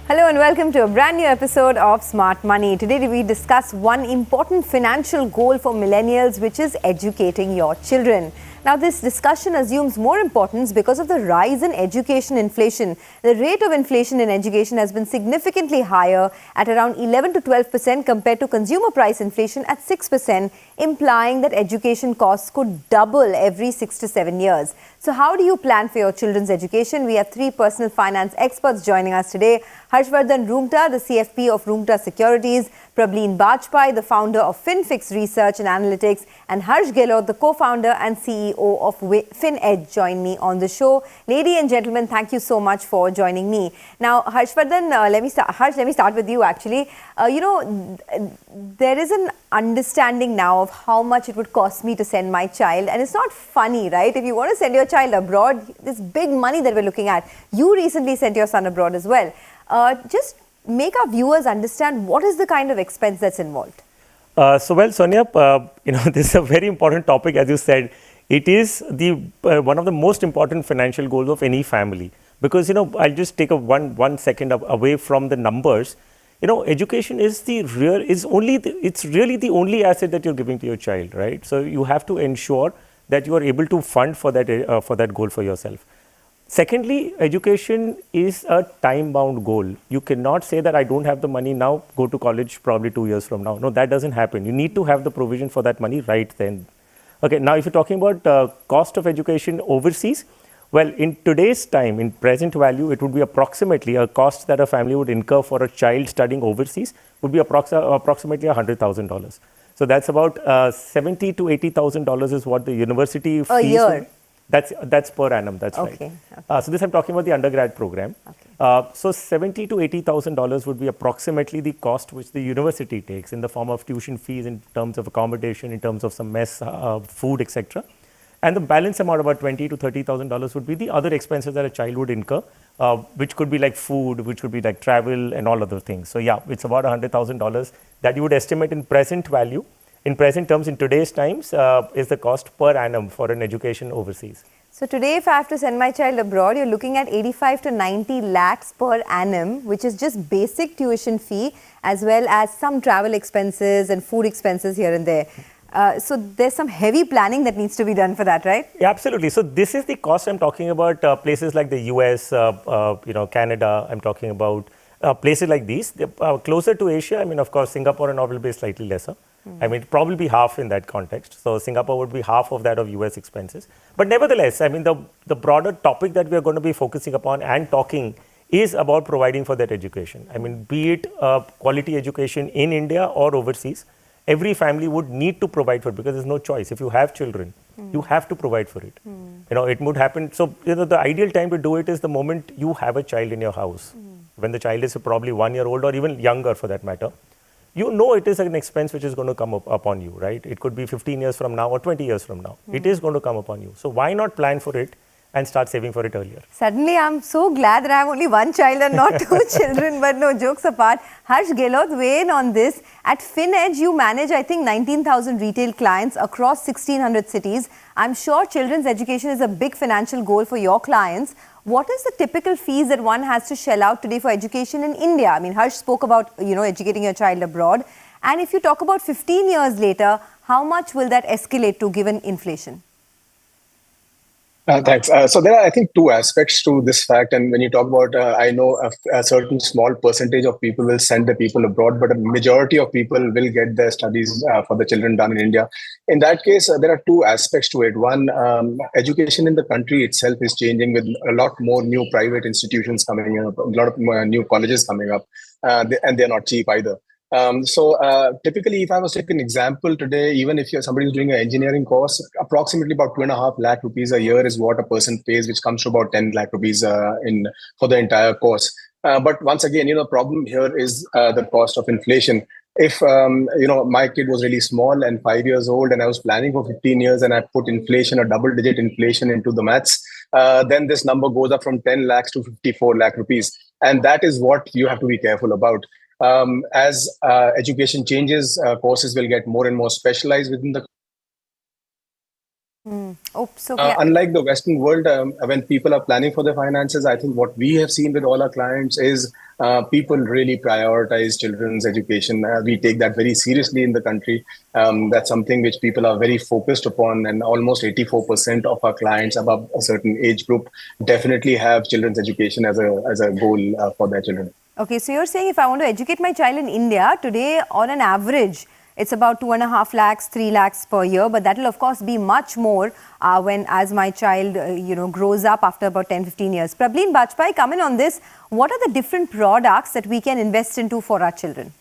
Hello and welcome to a brand new episode of Smart Money. Today we discuss one important financial goal for millennials, which is educating your children. Now, this discussion assumes more importance because of the rise in education inflation. The rate of inflation in education has been significantly higher at around 11 to 12% compared to consumer price inflation at 6%, implying that education costs could double every 6 to 7 years. So how do you plan for your children's education? We have three personal finance experts joining us today. Harshvardhan Roongta, the CFP of Roongta Securities, Prableen, Bajpai, the founder of Finfix Research and Analytics, and Gahlaut, the co-founder and CEO of FinEdge, join me on the show. Ladies and gentlemen, thank you so much for joining me. Now, Harshvardhan, let me start with you actually. There is an understanding now of how much it would cost me to send my child, and it's not funny, right? If you want to send your child abroad, this big money that we're looking at. You recently sent your son abroad as well. Just make our viewers understand what is the kind of expense that's involved. Sonia, this is a very important topic, as you said. It is the one of the most important financial goals of any family, because I'll just take one second away from the numbers. Education is it's really the only asset that you're giving to your child, right? So you have to ensure that you are able to fund for that goal for yourself. Secondly, education is a time-bound goal. You cannot say that I don't have the money now, go to college probably 2 years from now. No, that doesn't happen. You need to have the provision for that money right then. Okay, now if you're talking about cost of education overseas, well, in today's time, in present value, it would be approximately a cost that a family would incur for a child studying overseas would be approximately $100,000. So that's about $70,000 to $80,000 is what the university fees. A year. That's per annum. That's okay. right. So this I'm talking about the undergrad program. Okay. So $70,000 to $80,000 would be approximately the cost which the university takes in the form of tuition fees, in terms of accommodation, in terms of some mess, food, etc. And the balance amount, about $20,000 to $30,000, would be the other expenses that a child would incur, which could be like food, which could be like travel and all other things. So yeah, it's about $100,000 that you would estimate in present value. In present terms, in today's times, is the cost per annum for an education overseas. So today, if I have to send my child abroad, you're looking at 85 to 90 lakhs per annum, which is just basic tuition fee, as well as some travel expenses and food expenses here and there. So there's some heavy planning that needs to be done for that, right? Yeah, absolutely. So this is the cost I'm talking about. Places like the US, Canada, I'm talking about places like these. Closer to Asia, of course, Singapore and all will be slightly lesser. It'd probably be half in that context. So Singapore would be half of that of US expenses. But nevertheless, the broader topic that we are going to be focusing upon and talking is about providing for that education. Be it quality education in India or overseas, every family would need to provide for it because there's no choice. If you have children, you have to provide for it. It would happen. So, the ideal time to do it is the moment you have a child in your house. When the child is probably 1 year old or even younger for that matter. It is an expense which is going to come upon you, right? It could be 15 years from now or 20 years from now. It is going to come upon you. So why not plan for it and start saving for it earlier? Suddenly, I'm so glad that I have only one child and not two children. But no, jokes apart. Gahlaut, weigh in on this. At FinEdge, you manage, I think, 19,000 retail clients across 1,600 cities. I'm sure children's education is a big financial goal for your clients. What is the typical fees that one has to shell out today for education in India? Harsh spoke about, educating your child abroad. And if you talk about 15 years later, how much will that escalate to given inflation? Thanks. So there are, I think, two aspects to this fact. And when you talk about, I know a certain small percentage of people will send the people abroad, but a majority of people will get their studies for the children done in India. In that case, there are two aspects to it. One, education in the country itself is changing with a lot more new private institutions coming up, a lot of new colleges coming up, and they're not cheap either. Typically, if I was to take an example today, even if somebody is doing an engineering course, approximately about 2.5 lakh rupees a year is what a person pays, which comes to about 10 lakh rupees for the entire course. But once again, the problem here is the cost of inflation. If my kid was really small and 5 years old, and I was planning for 15 years, and I put inflation, a double-digit inflation, into the maths, then this number goes up from 10 lakhs to 54 lakh rupees, and that is what you have to be careful about. As education changes, courses will get more and more specialized within the Oops, okay. Unlike the Western world, when people are planning for their finances, I think what we have seen with all our clients is people really prioritize children's education. We take that very seriously in the country. That's something which people are very focused upon, and almost 84% of our clients above a certain age group definitely have children's education as a goal for their children. Okay, so you're saying if I want to educate my child in India, today on an average, it's about 2.5 lakhs, 3 lakhs per year, but that will of course be much more as my child, grows up after about 10, 15 years. Prableen, Bajpai, come in on this. What are the different products that we can invest into for our children?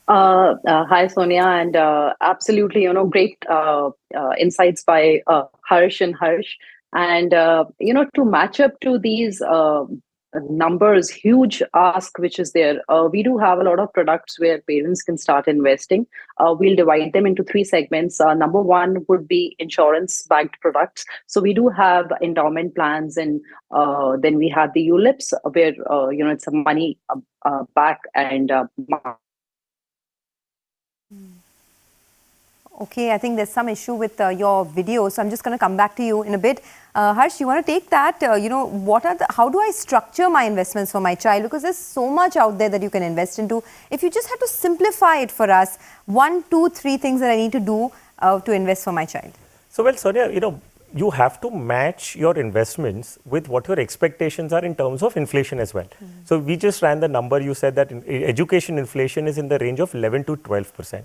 Hi, Sonia, and absolutely, great insights by Harsh. And, to match up to these numbers, huge ask which is there, we do have a lot of products where parents can start investing. We'll divide them into 3 segments. Number 1 would be insurance-backed products. So we do have endowment plans, and then we have the ULIPs where, it's a money back and Okay, I think there's some issue with your video, so I'm just going to come back to you in a bit. Harsh, you want to take that? How do I structure my investments for my child? Because there's so much out there that you can invest into. If you just had to simplify it for us, 1, 2, 3 things that I need to do to invest for my child. So, well, Sonia, you have to match your investments with what your expectations are in terms of inflation as well. So we just ran the number. You said that education inflation is in the range of 11 to 12%.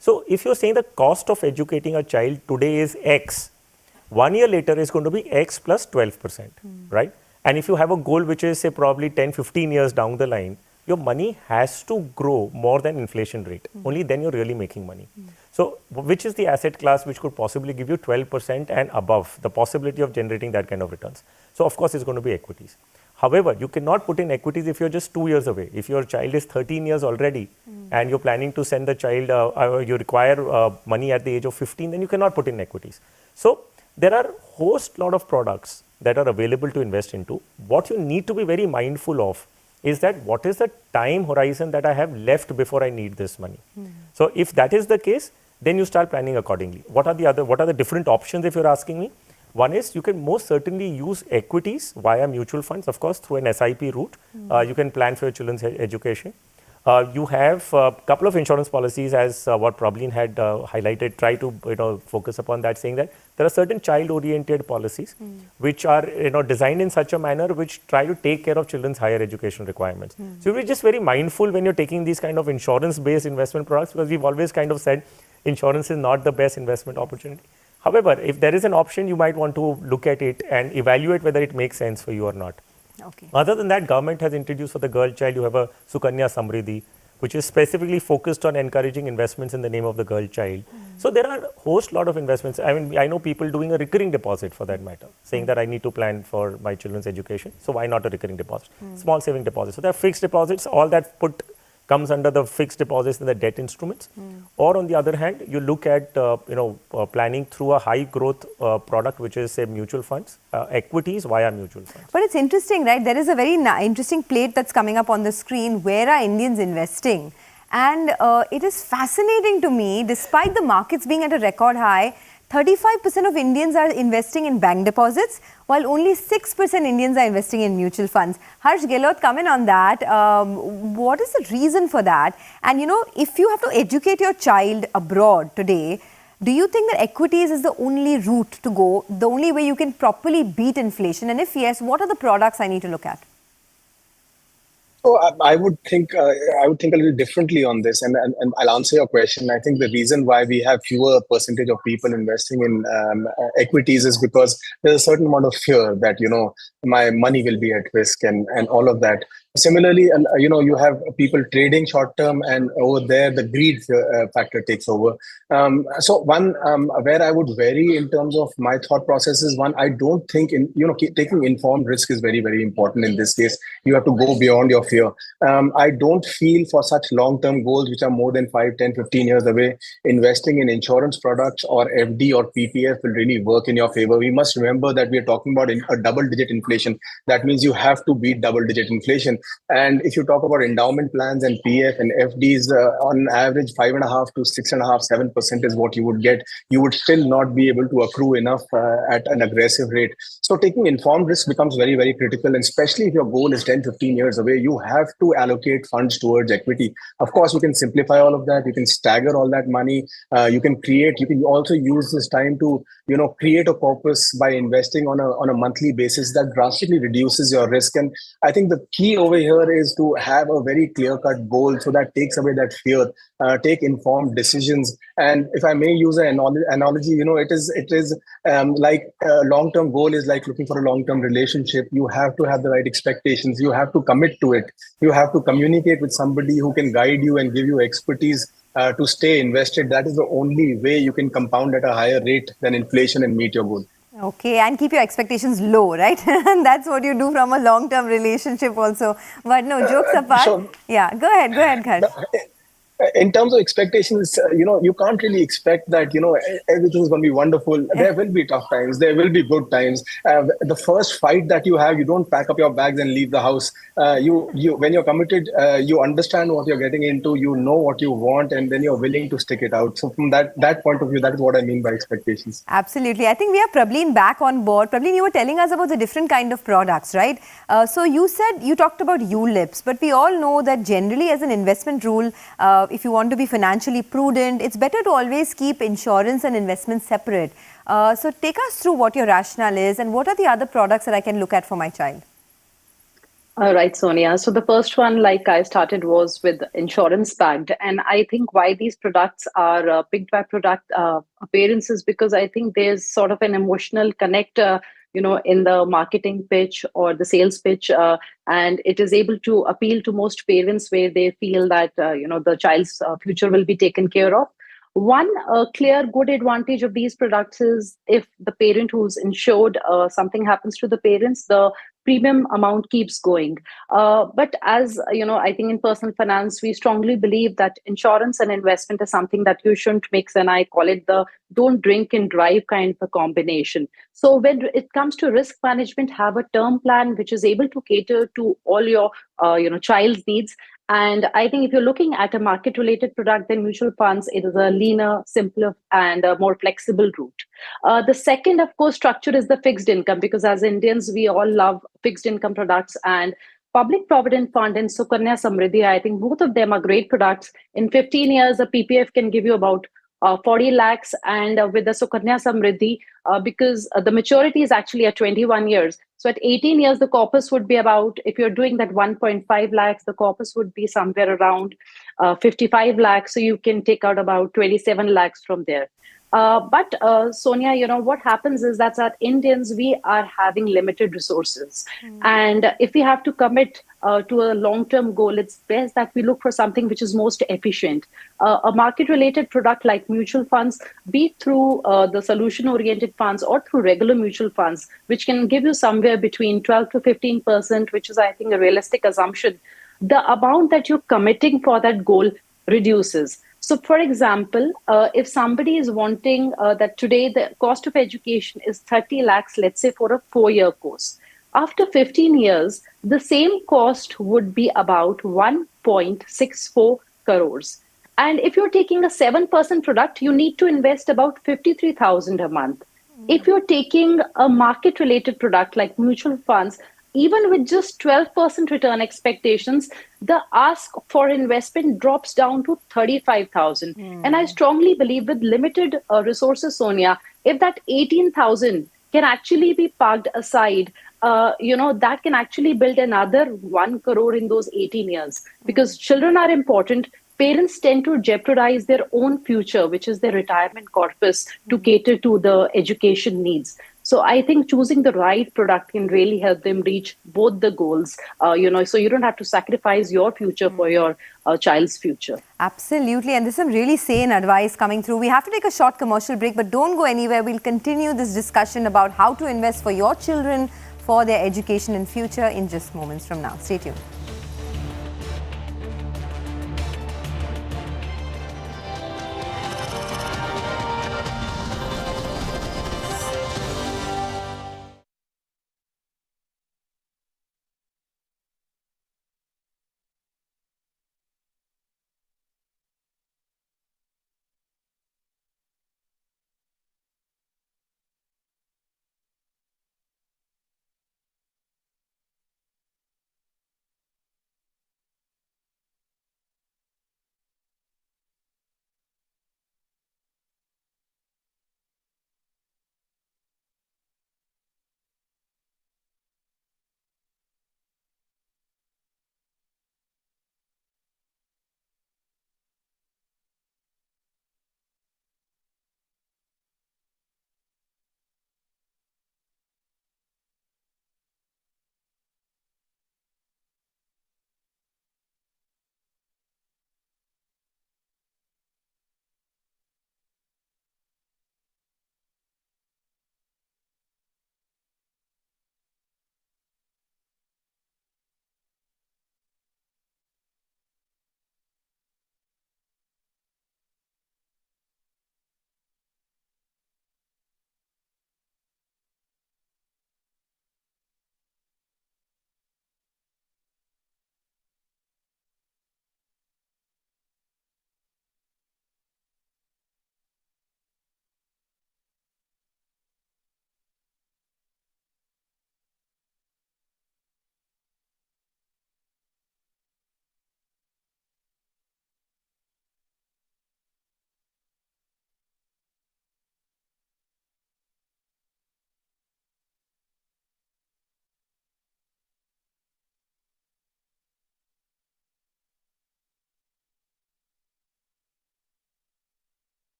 So if you're saying the cost of educating a child today is X, 1 year later is going to be X plus 12%, right? And if you have a goal which is, say, probably 10, 15 years down the line, your money has to grow more than inflation rate. Only then you're really making money. So which is the asset class which could possibly give you 12% and above, the possibility of generating that kind of returns? So of course, it's going to be equities. However, you cannot put in equities if you're just 2 years away. If your child is 13 years already and you're planning to send the child, you require money at the age of 15, then you cannot put in equities. So there are lot of products that are available to invest into. What you need to be very mindful of is that what is the time horizon that I have left before I need this money. So if that is the case, then you start planning accordingly. What are the different options if you're asking me? One is you can most certainly use equities via mutual funds, of course, through an SIP route. You can plan for your children's education. You have a couple of insurance policies, as what Prableen had highlighted, try to focus upon that, saying that there are certain child-oriented policies which are designed in such a manner which try to take care of children's higher education requirements. So you're just very mindful when you're taking these kind of insurance-based investment products, because we've always kind of said insurance is not the best investment opportunity. However, if there is an option, you might want to look at it and evaluate whether it makes sense for you or not. Okay. Other than that, government has introduced for the girl child, you have a Sukanya Samriddhi, which is specifically focused on encouraging investments in the name of the girl child. So there are a lot of investments. I mean, I know people doing a recurring deposit for that matter, saying that I need to plan for my children's education. So why not a recurring deposit? Small saving deposit. So there are fixed deposits, all that comes under the fixed deposits and the debt instruments. Or on the other hand, you look at planning through a high growth product, which is say mutual funds, equities via mutual funds. But it's interesting, right? There is a very interesting plate that's coming up on the screen. Where are Indians investing? And it is fascinating to me, despite the markets being at a record high, 35% of Indians are investing in bank deposits, while only 6% Indians are investing in mutual funds. Harsh, Gahlaut, come in on that. What is the reason for that? And if you have to educate your child abroad today, do you think that equities is the only route to go, the only way you can properly beat inflation? And if yes, what are the products I need to look at? So I would think a little differently on this, and I'll answer your question. I think the reason why we have fewer percentage of people investing in equities is because there's a certain amount of fear that my money will be at risk and all of that. Similarly, you have people trading short term, and over there the greed factor takes over. So one where I would vary in terms of my thought process is, one, I don't think taking informed risk is very, very important in this case. You have to go beyond your fear. I don't feel for such long-term goals which are more than 5, 10, 15 years away, investing in insurance products or FD or PPF will really work in your favor. We must remember that we are talking about a double-digit inflation. That means you have to beat double-digit inflation. And if you talk about endowment plans and PF and FDs, on average 5.5 to 6.5, 7% is what you would get. You would still not be able to accrue enough at an aggressive rate. So taking informed risk becomes very, very critical. And especially if your goal is 10, 15 years away, you have to allocate funds towards equity. Of course, you can simplify all of that. You can stagger all that money. You can also use this time to, create a corpus by investing on a monthly basis that drastically reduces your risk. And I think the key over here is to have a very clear-cut goal, so that takes away that fear. Take informed decisions. And if I may use an analogy, it is like a long-term goal is like looking for a long-term relationship. You have to have the right expectations. You have to commit to it. You have to communicate with somebody who can guide you and give you expertise to stay invested. That is the only way you can compound at a higher rate than inflation and meet your goal. Okay, and keep your expectations low, right? And that's what you do from a long-term relationship also. But no, jokes apart. Yeah, go ahead, Harsh. In terms of expectations, you can't really expect that, everything is going to be wonderful. There will be tough times. There will be good times. The first fight that you have, you don't pack up your bags and leave the house. When you're committed, you understand what you're getting into, you know what you want, and then you're willing to stick it out. So from that point of view, that is what I mean by expectations. Absolutely. I think we have Prableen back on board. Prableen, you were telling us about the different kind of products, right? So you talked about ULIPs, but we all know that generally as an investment rule, if you want to be financially prudent, it's better to always keep insurance and investments separate. So take us through what your rationale is and what are the other products that I can look at for my child? Right, Sonia. So the first one, like I started, was with insurance backed. And I think why these products are picked by product parents is because I think there's sort of an emotional connect in the marketing pitch or the sales pitch, and it is able to appeal to most parents where they feel that, the child's future will be taken care of. One clear good advantage of these products is if the parent who's insured, something happens to the parents, the premium amount keeps going. But as I think in personal finance, we strongly believe that insurance and investment is something that you shouldn't mix, and I call it the don't drink and drive kind of a combination. So when it comes to risk management, have a term plan which is able to cater to all your child's needs. And I think if you're looking at a market-related product, then mutual funds, it is a leaner, simpler, and a more flexible route. The second, of course, structure is the fixed income, because as Indians, we all love fixed income products. And Public Provident Fund and Sukanya Samriddhi, I think both of them are great products. In 15 years, a PPF can give you about 40 lakhs, and with the Sukanya Samriddhi, because the maturity is actually at 21 years. So at 18 years, the corpus would be about, if you're doing that 1.5 lakhs, the corpus would be somewhere around 55 lakhs. So you can take out about 27 lakhs from there. But Sonia, what happens is that as Indians, we are having limited resources. And if we have to commit to a long-term goal, it's best that we look for something which is most efficient. A market-related product like mutual funds, be it through the solution-oriented funds or through regular mutual funds, which can give you somewhere between 12 to 15%, which is, I think, a realistic assumption. The amount that you're committing for that goal reduces. So, for example, if somebody is wanting that today the cost of education is 30 lakhs, let's say for a 4-year course. After 15 years, the same cost would be about 1.64 crores. And if you're taking a 7% product, you need to invest about 53,000 a month. If you're taking a market-related product like mutual funds, even with just 12% return expectations, the ask for investment drops down to 35,000. And I strongly believe with limited resources, Sonia, if that 18,000 can actually be parked aside, that can actually build another 1 crore in those 18 years. Because children are important. Parents tend to jeopardize their own future, which is their retirement corpus, to cater to the education needs. So I think choosing the right product can really help them reach both the goals, so you don't have to sacrifice your future for your child's future. Absolutely. And there's some really sane advice coming through. We have to take a short commercial break, but don't go anywhere. We'll continue this discussion about how to invest for your children, for their education and future in just moments from now. Stay tuned.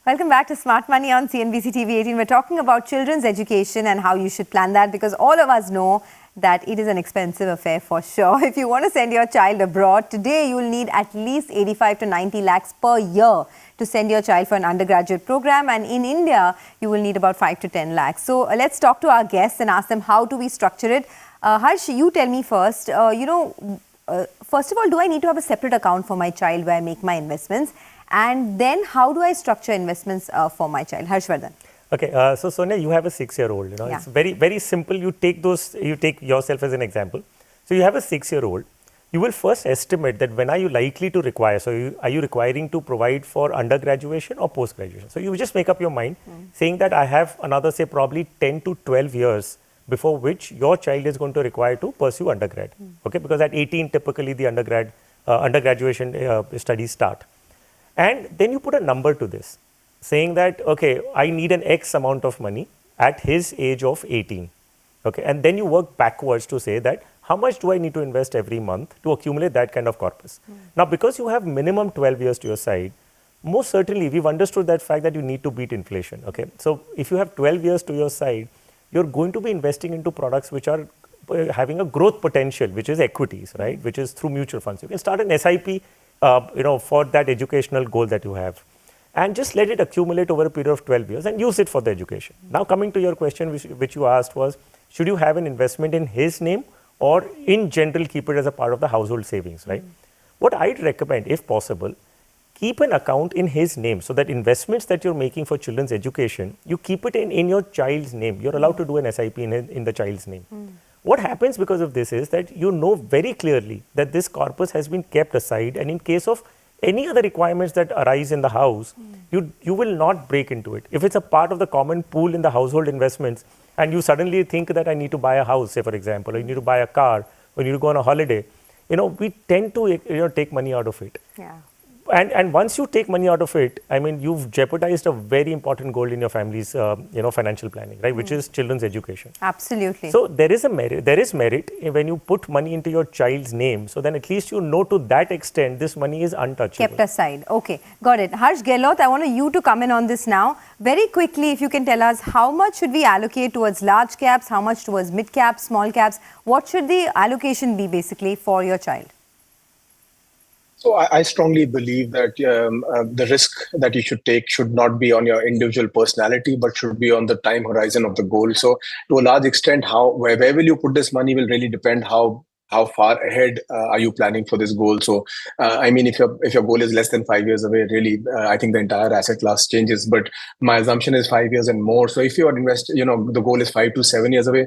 Welcome back to Smart Money on CNBC-TV18. We're talking about children's education and how you should plan that, because all of us know that it is an expensive affair for sure. If you want to send your child abroad, today you will need at least 85 to 90 lakhs per year to send your child for an undergraduate program. And in India, you will need about 5 to 10 lakhs. So let's talk to our guests and ask them how do we structure it. Harsh, you tell me first, first of all, do I need to have a separate account for my child where I make my investments? And then how do I structure investments for my child? Harshvardhan. Okay, so Sonia, you have a 6-year-old. It's very, very simple. You take yourself as an example. So you have a 6-year-old. You will first estimate that when are you likely to require. So are you requiring to provide for undergraduation or post-graduation? So you just make up your mind saying that I have another, say, probably 10 to 12 years before which your child is going to require to pursue undergrad. Okay, because at 18, typically the undergraduation studies start. And then you put a number to this, saying that, okay, I need an X amount of money at his age of 18. Okay, and then you work backwards to say that how much do I need to invest every month to accumulate that kind of corpus. Now, because you have minimum 12 years to your side, most certainly we've understood that fact that you need to beat inflation. Okay, so if you have 12 years to your side, you're going to be investing into products which are having a growth potential, which is equities, right, which is through mutual funds. You can start an SIP for that educational goal that you have, and just let it accumulate over a period of 12 years and use it for the education. Now, coming to your question, which you asked was, should you have an investment in his name or in general keep it as a part of the household savings, right? What I'd recommend, if possible, keep an account in his name so that investments that you're making for children's education, you keep it in your child's name. You're allowed to do an SIP in the child's name. What happens because of this is that you know very clearly that this corpus has been kept aside, and in case of any other requirements that arise in the house, you will not break into it. If it's a part of the common pool in the household investments and you suddenly think that I need to buy a house, say for example, or you need to buy a car, or you need to go on a holiday, we tend to take money out of it. Yeah. And once you take money out of it, I mean, you've jeopardized a very important goal in your family's, financial planning, right? Which is children's education. Absolutely. So there is merit when you put money into your child's name. So then at least you know to that extent, this money is untouchable. Kept aside. Okay, got it. Harsh, Gahlaut, I want you to come in on this now. Very quickly, if you can tell us how much should we allocate towards large caps, how much towards mid caps, small caps? What should the allocation be basically for your child? So I strongly believe that the risk that you should take should not be on your individual personality, but should be on the time horizon of the goal. So to a large extent, where will you put this money will really depend how far ahead are you planning for this goal. So I mean, if your goal is less than 5 years away, really, I think the entire asset class changes. But my assumption is 5 years and more. So if you are the goal is 5 to 7 years away,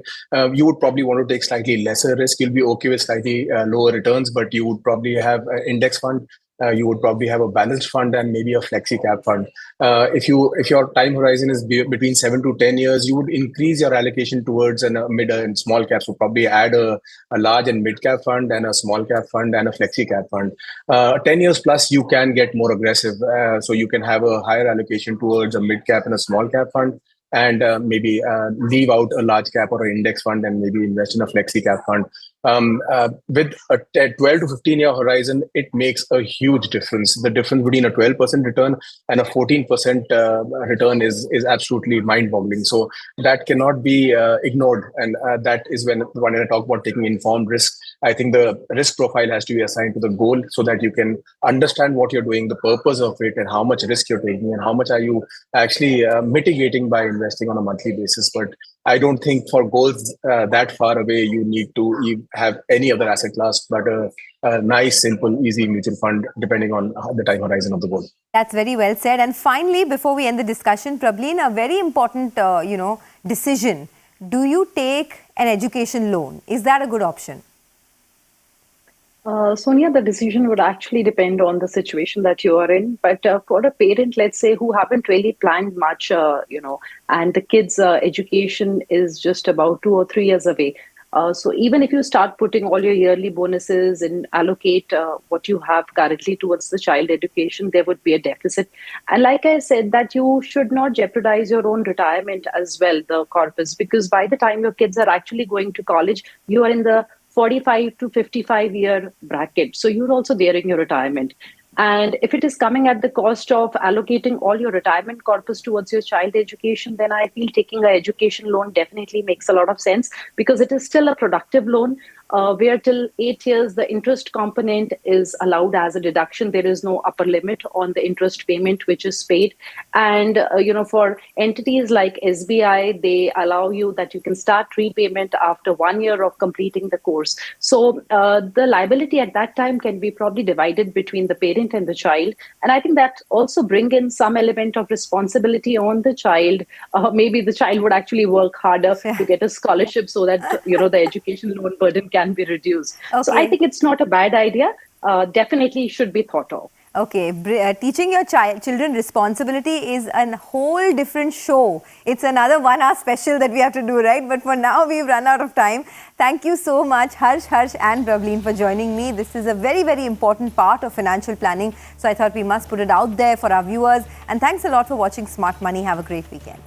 you would probably want to take slightly lesser risk. You'll be okay with slightly lower returns, but you would probably have an index fund. You would probably have a balanced fund and maybe a flexi cap fund. If your time horizon is between 7 to 10 years, you would increase your allocation towards mid and small caps. So probably add a large and mid cap fund and a small cap fund and a flexi cap fund. 10 years plus, you can get more aggressive. So you can have a higher allocation towards a mid cap and a small cap fund, and maybe leave out a large cap or an index fund and maybe invest in a flexi cap fund. With a 12 to 15 year horizon, it makes a huge difference. The difference between a 12% return and a 14% return is absolutely mind boggling. So that cannot be ignored. And that is when I talk about taking informed risk, I think the risk profile has to be assigned to the goal so that you can understand what you're doing, the purpose of it, and how much risk you're taking, and how much are you actually mitigating by investing on a monthly basis. But I don't think for goals that far away, you need to have any other asset class, but a nice, simple, easy mutual fund, depending on the time horizon of the goal. That's very well said. And finally, before we end the discussion, Prableen, a very important, decision. Do you take an education loan? Is that a good option? Sonia, the decision would actually depend on the situation that you are in. But for a parent, let's say, who haven't really planned much, and the kid's education is just about 2 or 3 years away. So even if you start putting all your yearly bonuses and allocate what you have currently towards the child education, there would be a deficit. And like I said, that you should not jeopardize your own retirement as well, the corpus, because by the time your kids are actually going to college, you are in the 45 to 55 year bracket. So you're also there in your retirement. And if it is coming at the cost of allocating all your retirement corpus towards your child education, then I feel taking an education loan definitely makes a lot of sense, because it is still a productive loan. Where till 8 years, the interest component is allowed as a deduction. There is no upper limit on the interest payment which is paid. And, for entities like SBI, they allow you that you can start repayment after 1 year of completing the course. So the liability at that time can be probably divided between the parent and the child. And I think that also bring in some element of responsibility on the child. Maybe the child would actually work harder to get a scholarship so that, the education loan burden can be reduced. Okay. So I think it's not a bad idea. Definitely should be thought of. Okay, teaching your children responsibility is a whole different show. It's another 1 hour special that we have to do, right? But for now, we've run out of time. Thank you so much, Harsh and Prableen, for joining me. This is a very, very important part of financial planning. So I thought we must put it out there for our viewers. And thanks a lot for watching Smart Money. Have a great weekend.